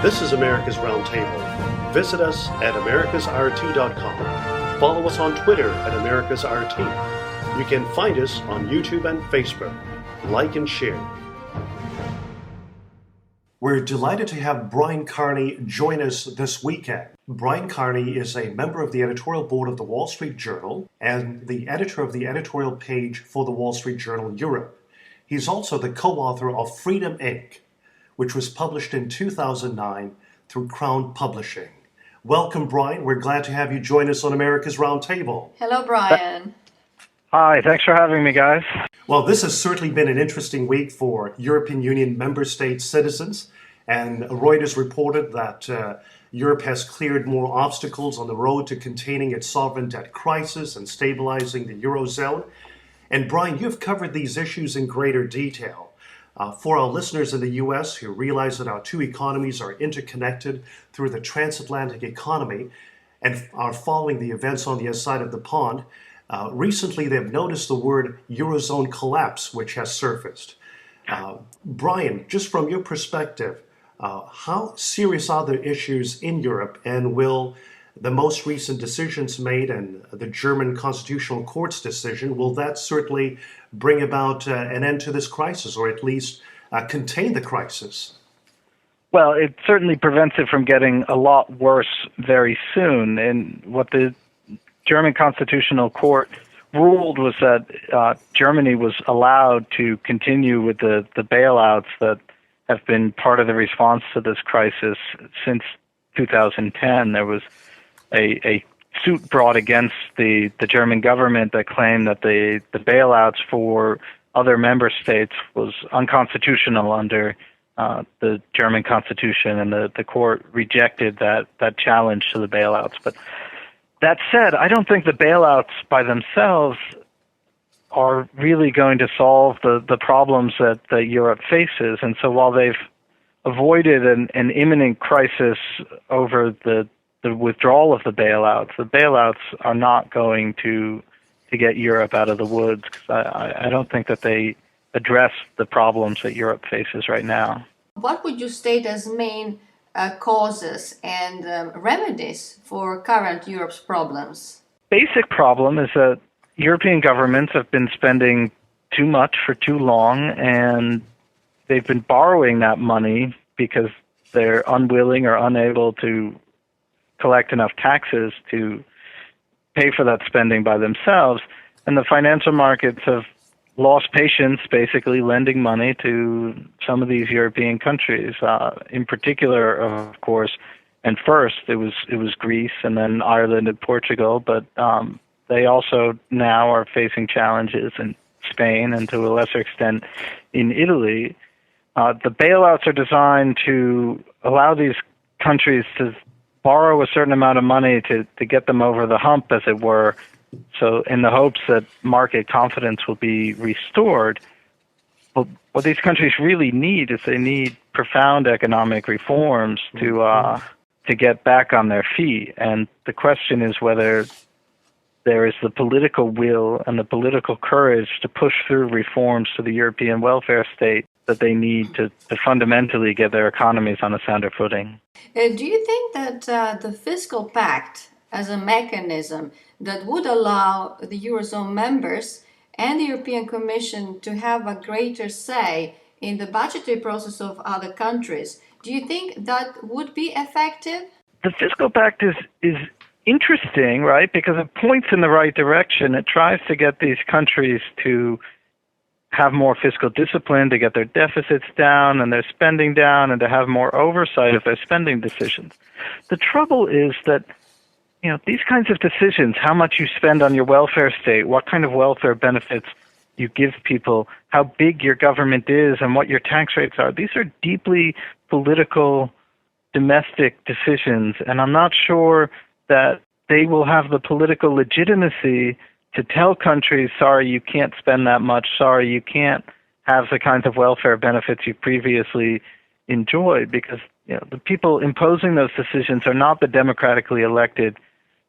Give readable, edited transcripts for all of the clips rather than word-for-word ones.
This is America's Roundtable. Visit us at americasrt.com. Follow us on Twitter at americasrt. You can find us on YouTube and Facebook. Like and share. We're delighted to have Brian Carney join us this weekend. Brian Carney is a member of the editorial board of the Wall Street Journal and the editor of the editorial page for the Wall Street Journal Europe. He's also the co-author of Freedom, Inc., which was published in 2009 through Crown Publishing. Welcome, Brian. We're glad to have you join us on America's Roundtable. Hello, Brian. Hi, thanks for having me, guys. Well, this has certainly been an interesting week for European Union member state citizens, and Reuters reported that Europe has cleared more obstacles on the road to containing its sovereign debt crisis and stabilizing the Eurozone. And Brian, you've covered these issues in greater detail. For our listeners in the U.S. who realize that our two economies are interconnected through the transatlantic economy and are following the events on the other side of the pond, recently they've noticed the word Eurozone collapse, which has surfaced. Brian, just from your perspective, how serious are the issues in Europe, and will the most recent decisions made and the German Constitutional Court's decision, will that certainly bring about an end to this crisis, or at least contain the crisis? Well, it certainly prevents it from getting a lot worse very soon. And what the German Constitutional Court ruled was that Germany was allowed to continue with the bailouts that have been part of the response to this crisis since 2010. There was a suit brought against the German government that claimed that the bailouts for other member states was unconstitutional under the German Constitution, and the court rejected that challenge to the bailouts. But that said, I don't think the bailouts by themselves are really going to solve the problems that Europe faces. And so while they've avoided an imminent crisis over the withdrawal of the bailouts are not going to get Europe out of the woods. I don't think that they address the problems that Europe faces right now. What would you state as main causes and remedies for current Europe's problems? Basic problem is that European governments have been spending too much for too long, and they've been borrowing that money because they're unwilling or unable to collect enough taxes to pay for that spending by themselves. And the financial markets have lost patience, basically lending money to some of these European countries. In particular, of course, and first it was Greece and then Ireland and Portugal, but they also now are facing challenges in Spain and to a lesser extent in Italy. The bailouts are designed to allow these countries to borrow a certain amount of money to get them over the hump, as it were, so in the hopes that market confidence will be restored. But what these countries really need is they need profound economic reforms to get back on their feet. And the question is whether there is the political will and the political courage to push through reforms to the European welfare state that they need to fundamentally get their economies on a sounder footing. Do you think that the fiscal pact as a mechanism that would allow the Eurozone members and the European Commission to have a greater say in the budgetary process of other countries, do you think that would be effective? The fiscal pact is interesting, right? Because it points in the right direction. It tries to get these countries to have more fiscal discipline, to get their deficits down and their spending down, and to have more oversight of their spending decisions. The trouble is that, these kinds of decisions, how much you spend on your welfare state, what kind of welfare benefits you give people, how big your government is, and what your tax rates are, these are deeply political, domestic decisions, and I'm not sure that they will have the political legitimacy to tell countries, sorry, you can't spend that much, sorry, you can't have the kinds of welfare benefits you previously enjoyed, because the people imposing those decisions are not the democratically elected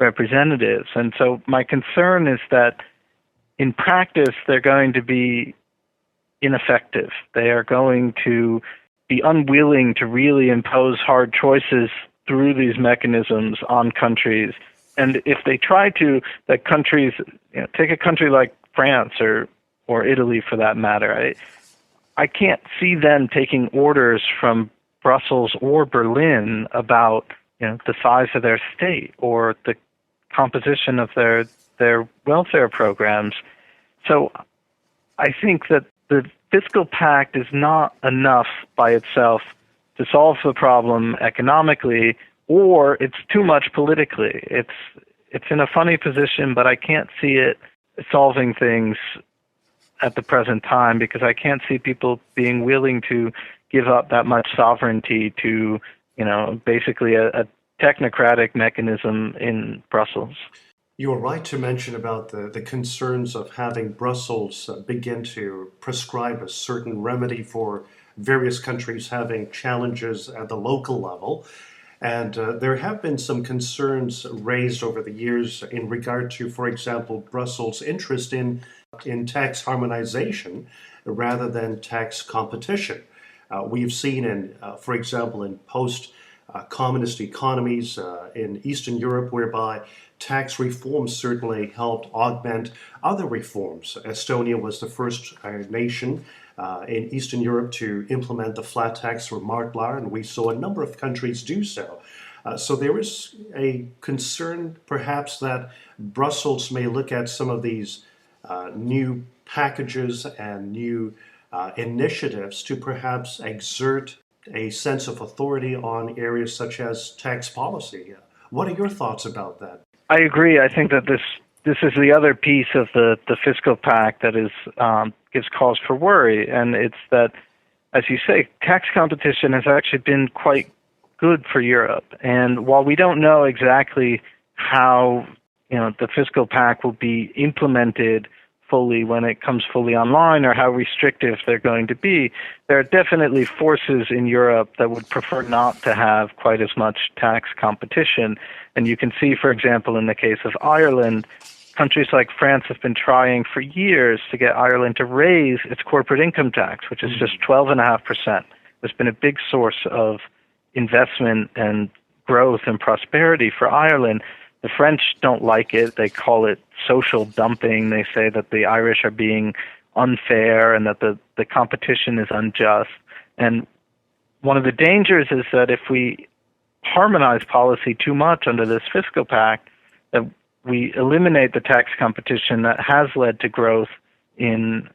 representatives. And so my concern is that in practice, they're going to be ineffective. They are going to be unwilling to really impose hard choices through these mechanisms on countries. And if they try to, that countries, take a country like France or Italy for that matter, I can't see them taking orders from Brussels or Berlin about the size of their state or the composition of their welfare programs. So I think that the fiscal pact is not enough by itself to solve the problem economically, or it's too much politically. It's in a funny position, but I can't see it solving things at the present time because I can't see people being willing to give up that much sovereignty to, basically a technocratic mechanism in Brussels. You're right to mention about the concerns of having Brussels begin to prescribe a certain remedy for various countries having challenges at the local level. And there have been some concerns raised over the years in regard to, for example, Brussels' interest in tax harmonization rather than tax competition. We've seen, for example, in post-communist economies in Eastern Europe, whereby tax reforms certainly helped augment other reforms. Estonia was the first nation in Eastern Europe to implement the flat tax for Marktlar, and we saw a number of countries do so. So there is a concern, perhaps, that Brussels may look at some of these new packages and new initiatives to perhaps exert a sense of authority on areas such as tax policy. What are your thoughts about that? I agree. I think that this is the other piece of the fiscal pact that is gives cause for worry, and it's that, as you say, tax competition has actually been quite good for Europe. And while we don't know exactly how the fiscal pact will be implemented fully when it comes fully online or how restrictive they're going to be, there are definitely forces in Europe that would prefer not to have quite as much tax competition. And you can see, for example, in the case of Ireland, countries like France have been trying for years to get Ireland to raise its corporate income tax, which is just 12.5%. It's been a big source of investment and growth and prosperity for Ireland. The French don't like it. They call it social dumping. They say that the Irish are being unfair and that the competition is unjust. And one of the dangers is that if we harmonize policy too much under this fiscal pact, that we eliminate the tax competition that has led to growth in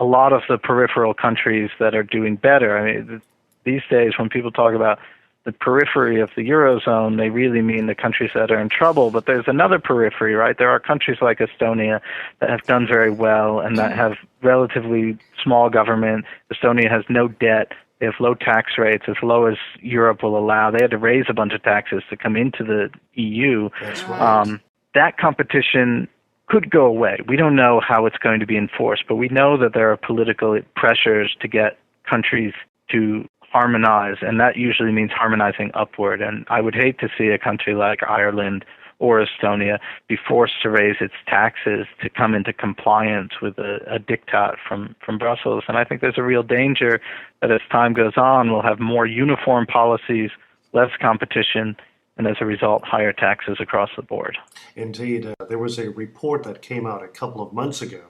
a lot of the peripheral countries that are doing better. I mean, these days when people talk about the periphery of the Eurozone, they really mean the countries that are in trouble. But there's another periphery, right? There are countries like Estonia that have done very well and that have relatively small government. Estonia has no debt. They have low tax rates, as low as Europe will allow. They had to raise a bunch of taxes to come into the EU. That's right. That competition could go away. We don't know how it's going to be enforced, but we know that there are political pressures to get countries to harmonize, and that usually means harmonizing upward. And I would hate to see a country like Ireland or Estonia be forced to raise its taxes to come into compliance with a diktat from Brussels. And I think there's a real danger that as time goes on, we'll have more uniform policies, less competition, and as a result, higher taxes across the board. Indeed. There was a report that came out a couple of months ago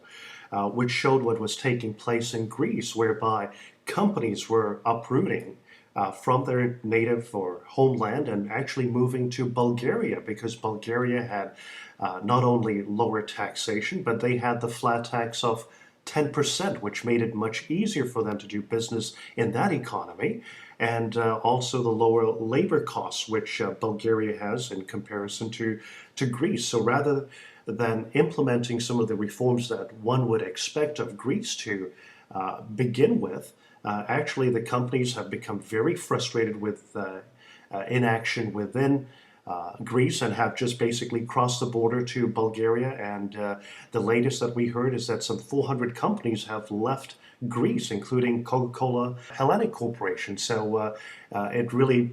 which showed what was taking place in Greece, whereby companies were uprooting from their native or homeland and actually moving to Bulgaria because Bulgaria had not only lower taxation, but they had the flat tax of 10%, which made it much easier for them to do business in that economy, and also the lower labor costs, which Bulgaria has in comparison to Greece. So rather than implementing some of the reforms that one would expect of Greece to begin with, actually the companies have become very frustrated with inaction within Greece and have just basically crossed the border to Bulgaria. And the latest that we heard is that some 400 companies have left Greece, including Coca-Cola Hellenic Corporation. So it really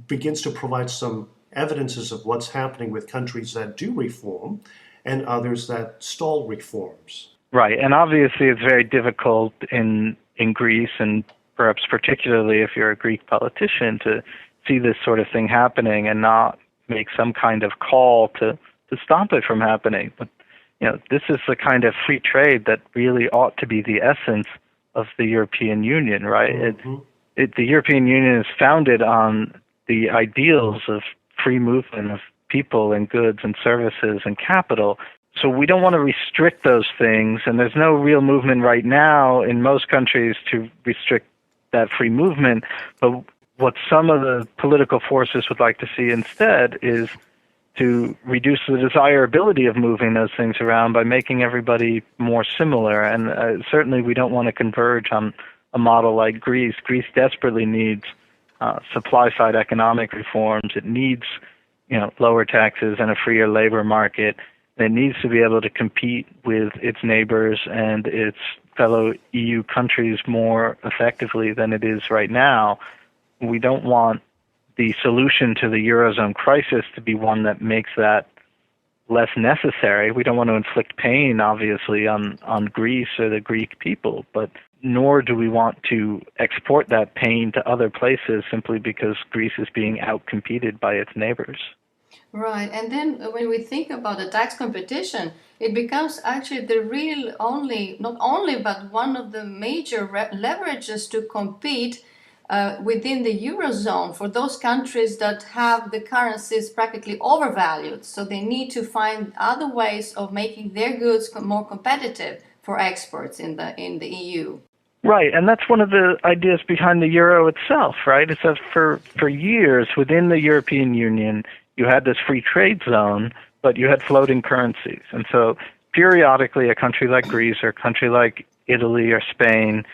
begins to provide some evidences of what's happening with countries that do reform and others that stall reforms. Right, and obviously it's very difficult in Greece and perhaps particularly if you're a Greek politician, to see this sort of thing happening and not make some kind of call to stop it from happening. But this is the kind of free trade that really ought to be the essence of the European Union, right? Mm-hmm. The European Union is founded on the ideals of free movement of people and goods and services and capital. So we don't want to restrict those things, and there's no real movement right now in most countries to restrict that free movement. But what some of the political forces would like to see instead is to reduce the desirability of moving those things around by making everybody more similar. And certainly we don't want to converge on a model like Greece. Greece desperately needs supply-side economic reforms. It needs lower taxes and a freer labor market. It needs to be able to compete with its neighbors and its fellow EU countries more effectively than it is right now. We don't want the solution to the Eurozone crisis to be one that makes that less necessary. We don't want to inflict pain, obviously, on Greece or the Greek people, but nor do we want to export that pain to other places simply because Greece is being outcompeted by its neighbors. Right, and then when we think about the tax competition, it becomes actually the real not only, but one of the major leverages to compete within the Eurozone for those countries that have the currencies practically overvalued. So they need to find other ways of making their goods more competitive for exports in the EU. Right, and that's one of the ideas behind the euro itself, right? It's that for years within the European Union, you had this free trade zone, but you had floating currencies. And so periodically a country like Greece or a country like Italy or Spain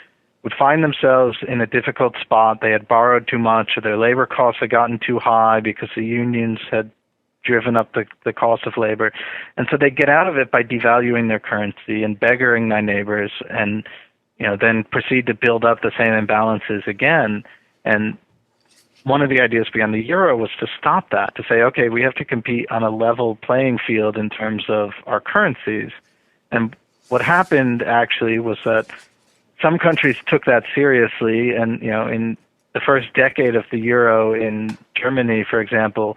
would find themselves in a difficult spot. They had borrowed too much, or their labor costs had gotten too high because the unions had driven up the cost of labor. And so they get out of it by devaluing their currency and beggaring their neighbors, and then proceed to build up the same imbalances again. And one of the ideas behind the euro was to stop that, to say, okay, we have to compete on a level playing field in terms of our currencies. And what happened actually was that some countries took that seriously, and in the first decade of the euro in Germany, for example,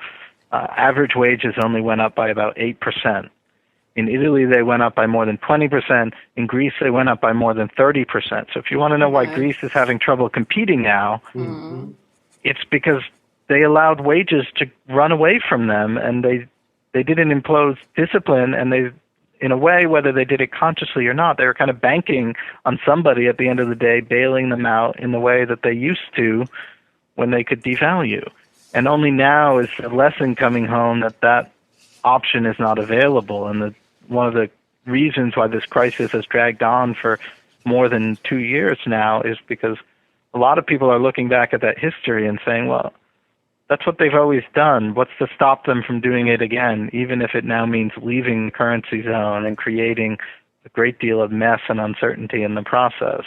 average wages only went up by about 8%. In Italy, they went up by more than 20%. In Greece, they went up by more than 30%. So if you want to know why Greece is having trouble competing now, it's because they allowed wages to run away from them, and they didn't impose discipline, and they, in a way, whether they did it consciously or not, they were kind of banking on somebody at the end of the day bailing them out in the way that they used to when they could devalue. And only now is the lesson coming home that option is not available. And one of the reasons why this crisis has dragged on for more than 2 years now is because a lot of people are looking back at that history and saying, well, that's what they've always done. What's to stop them from doing it again, even if it now means leaving the currency zone and creating a great deal of mess and uncertainty in the process?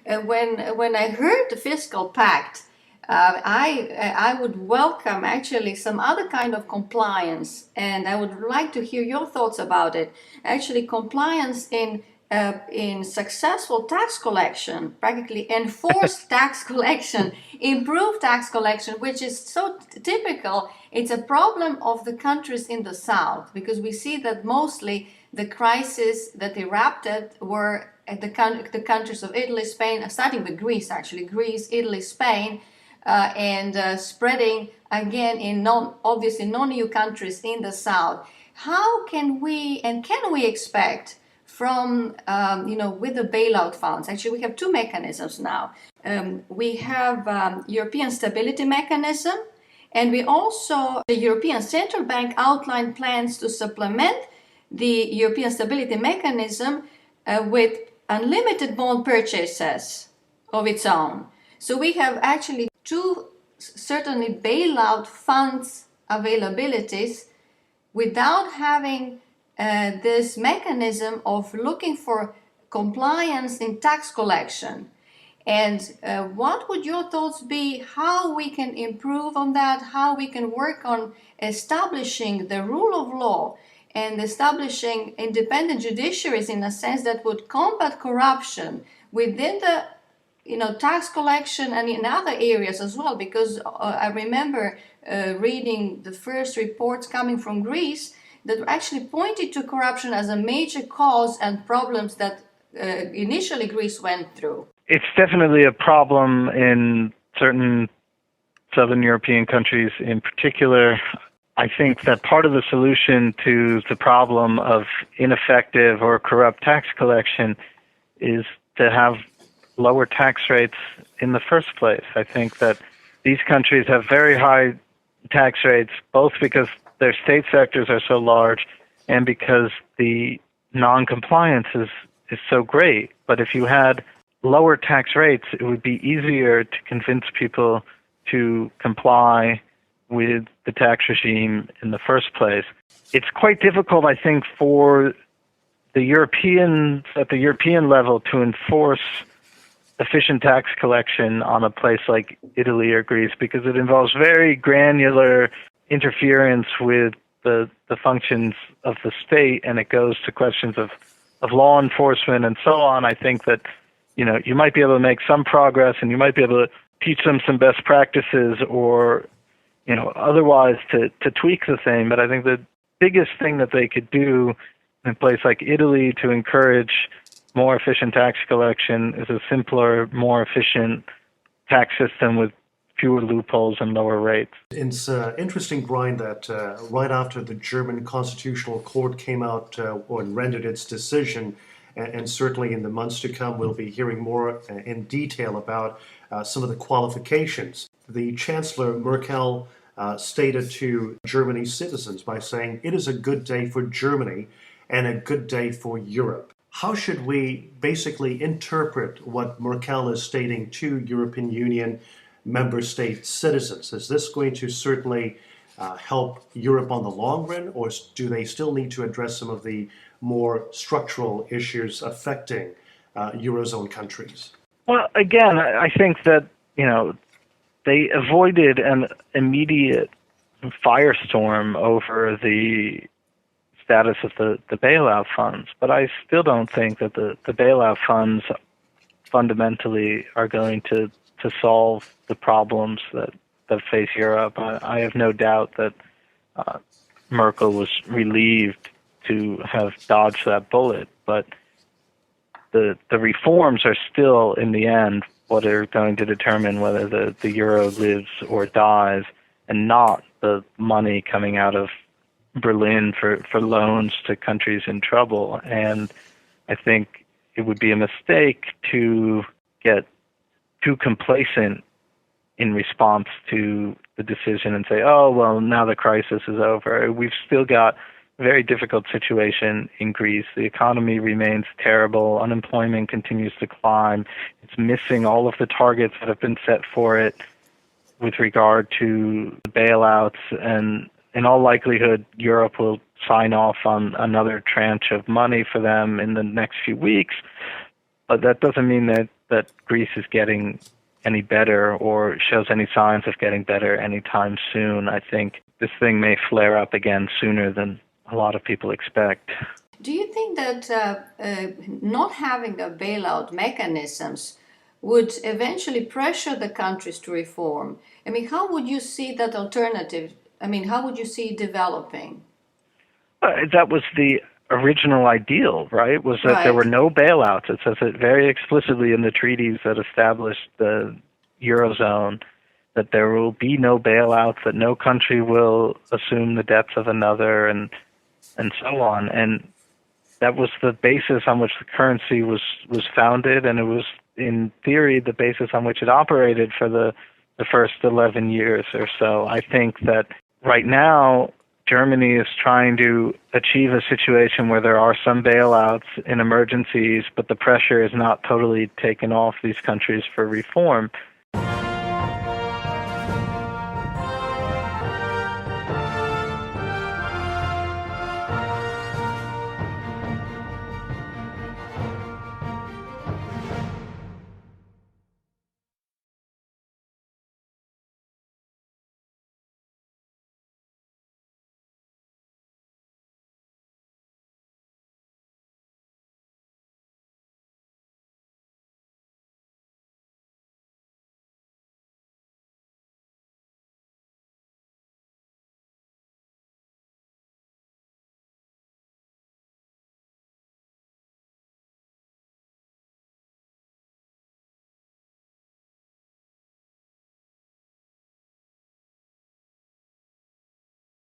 When I heard the fiscal pact, I would welcome actually some other kind of compliance, and I would like to hear your thoughts about it. Actually, compliance in successful tax collection, practically enforced tax collection, improved tax collection, which is so typical. It's a problem of the countries in the South, because we see that mostly the crises that erupted were at the countries of Italy, Spain, starting with Greece, actually, Greece, Italy, Spain, and spreading again in non-EU countries in the South. How can we expect from, with the bailout funds? Actually, we have two mechanisms now. We have European Stability Mechanism, and we also, the European Central Bank outlined plans to supplement the European Stability Mechanism with unlimited bond purchases of its own. So we have actually two certainly bailout funds availabilities without having this mechanism of looking for compliance in tax collection. And what would your thoughts be, how we can improve on that, how we can work on establishing the rule of law and establishing independent judiciaries in a sense that would combat corruption within the tax collection and in other areas as well, because I remember reading the first reports coming from Greece that actually pointed to corruption as a major cause and problems that initially Greece went through. It's definitely a problem in certain Southern European countries in particular. I think that part of the solution to the problem of ineffective or corrupt tax collection is to have lower tax rates in the first place. I think that these countries have very high tax rates, both because their state sectors are so large and because the non-compliance is so great. But if you had lower tax rates, it would be easier to convince people to comply with the tax regime in the first place. It's quite difficult, I think, for the Europeans at the European level to enforce efficient tax collection on a place like Italy or Greece, because it involves very granular interference with the functions of the state, and it goes to questions of law enforcement and so on. I think that you might be able to make some progress, and you might be able to teach them some best practices, or otherwise to tweak the thing. But I think the biggest thing that they could do in a place like Italy to encourage more efficient tax collection is a simpler, more efficient tax system with fewer loopholes and lower rates. It's interesting, Brian, that right after the German Constitutional Court came out or rendered its decision, and certainly in the months to come, we'll be hearing more in detail about some of the qualifications. The Chancellor Merkel stated to Germany's citizens by saying, "It is a good day for Germany and a good day for Europe." How should we basically interpret what Merkel is stating to European Union member state citizens? Is this going to certainly help Europe on the long run, or do they still need to address some of the more structural issues affecting Eurozone countries? Well, again, I think that, they avoided an immediate firestorm over the status of the bailout funds, but I still don't think that the bailout funds fundamentally are going to solve the problems that face Europe. I have no doubt that Merkel was relieved to have dodged that bullet, but the reforms are still, in the end, what are going to determine whether the euro lives or dies, and not the money coming out of Berlin for loans to countries in trouble. And I think it would be a mistake to get too complacent in response to the decision and say, oh, well, now the crisis is over. We've still got a very difficult situation in Greece. The economy remains terrible. Unemployment continues to climb. It's missing all of the targets that have been set for it with regard to the bailouts, and in all likelihood, Europe will sign off on another tranche of money for them in the next few weeks. But that doesn't mean that Greece is getting any better or shows any signs of getting better anytime soon. I think this thing may flare up again sooner than a lot of people expect. Do you think that not having a bailout mechanisms would eventually pressure the countries to reform? I mean, how would you see that alternative? I mean, how would you see it developing? That was the original ideal, right? Was that there were no bailouts. It says it very explicitly in the treaties that established the Eurozone, that there will be no bailouts, that no country will assume the debts of another, and so on. And that was the basis on which the currency was founded, and it was, in theory, the basis on which it operated for the first 11 years or so. I think that right now, Germany is trying to achieve a situation where there are some bailouts in emergencies, but the pressure is not totally taken off these countries for reform.